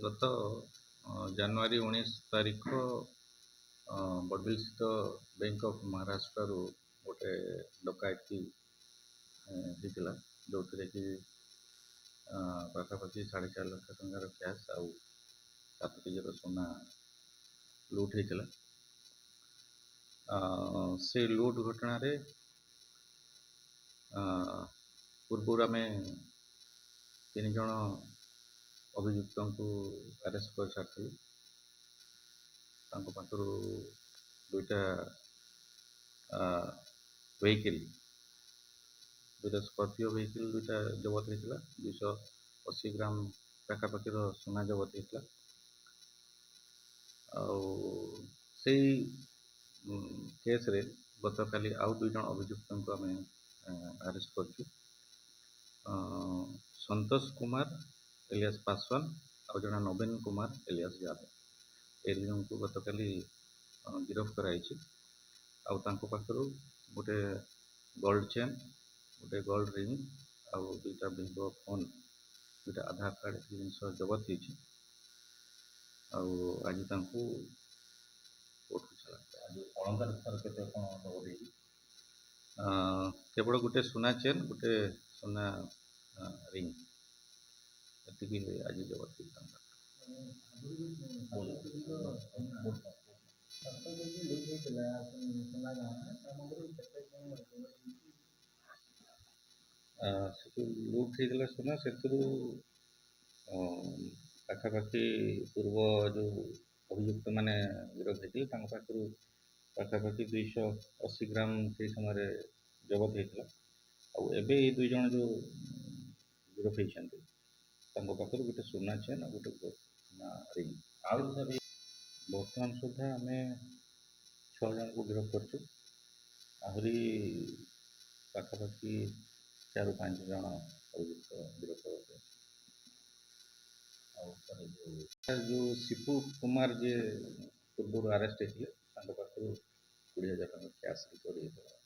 ଗତ ଜାନୁଆରୀ 19 ତାରିଖ ବଡ଼ବିଲ ସ୍ଥିତ ବ୍ୟାଙ୍କ ଅଫ୍ ମହାରାଷ୍ଟ୍ରରୁ ଗୋଟେ ଡକାୟତି ହେଇଥିଲା, ଯେଉଁଥିରେ କି ପାଖାପାଖି 4.5 ଲକ୍ଷ ଟଙ୍କାର କ୍ୟାସ୍ ଆଉ 7 କେଜିର ସୁନା ଲୁଟ୍ ହେଇଥିଲା। ସେ ଲୁଟ୍ ଘଟଣାରେ ପୂର୍ବରୁ ଆମେ 3 ଜଣ ଅଭିଯୁକ୍ତଙ୍କୁ ଆରେଷ୍ଟ କରିସାରିଥିଲୁ। ତାଙ୍କ ପାଖରୁ 2ଟା ଭେହିକିଲ୍, 2ଟା ସ୍କର୍ପିଓ ଭେହିକିଲ୍ 2ଟା ଜବତ ହେଇଥିଲା। 280 ଗ୍ରାମ ପାଖାପାଖିର ସୁନା ଜବତ ହେଇଥିଲା। ଆଉ ସେଇ କେସ୍ରେ ଗତକାଲି ଆଉ 2 ଜଣ ଅଭିଯୁକ୍ତଙ୍କୁ ଆମେ ଆରେଷ୍ଟ କରିଛୁ। ସନ୍ତୋଷ କୁମାର ଏଲିଆସ୍ ପାସୱାନ ଆଉ ଜଣେ ନବୀନ କୁମାର ଏଲିଆସ୍ ଯାଦବ, ଏ 2 ଜଣଙ୍କୁ ଗତକାଲି ଗିରଫ କରାଯାଇଛି। ଆଉ ତାଙ୍କ ପାଖରୁ ଗୋଟେ ଗୋଲ୍ଡ ଚେନ୍, ଗୋଟେ ଗୋଲ୍ଡ ରିଙ୍ଗ ଆଉ 2ଟା ଭିଭୋ ଫୋନ୍, 2ଟା ଆଧାର କାର୍ଡ଼ ଜିନିଷ ଜବତ ହେଇଛି। ଆଉ ଆଜି ତାଙ୍କୁ କୋର୍ଟକୁ ଛଡ଼ା। ଆଜି ଅଳଙ୍କାର କେତେ କ'ଣ ଜବତ ହେଇଛି? କେବଳ ଗୋଟେ ସୁନା ଚେନ୍, ଗୋଟେ ସୁନା ରିଙ୍ଗ, ଏତିକି ଆଜି ଜବତ ହେଇଥାନ୍ତା। ସେଠୁ ଲୁଟ୍ ହେଇଥିଲା ସୁନା, ସେଥିରୁ ପାଖାପାଖି ପୂର୍ବ ଯେଉଁ ଅଭିଯୁକ୍ତ ମାନେ ଗିରଫ ହେଇଥିଲେ ତାଙ୍କ ପାଖରୁ ପାଖାପାଖି 280 ଗ୍ରାମ ସେଇ ସମୟରେ ଜବତ ହେଇଥିଲା। ଆଉ ଏବେ ଏଇ 2 ଜଣ ଯେଉଁ ଗିରଫ ହେଇଛନ୍ତି ତାଙ୍କ ପାଖରୁ ଗୋଟେ ସୁନା ଚେନ୍ ଆଉ ଗୋଟେ ସୁନା ରିଙ୍ଗ। ଆଉ ବର୍ତ୍ତମାନ ସୁଦ୍ଧା ଆମେ 6 ଜଣଙ୍କୁ ଗିରଫ କରିଛୁ। ଆହୁରି ପାଖାପାଖି 4-5 ଜଣ ଅଭିଯୁକ୍ତ ଗିରଫ ହେବେ। ଆଉ ଯେଉଁ ଶିବୁ କୁମାର ଯିଏ ପୂର୍ବରୁ ଆରେଷ୍ଟ ହେଇଥିଲେ ତାଙ୍କ ପାଖରୁ 20,000 ଟଙ୍କା କ୍ୟାସ୍ ରିକଭରି ହେଇଥିଲା।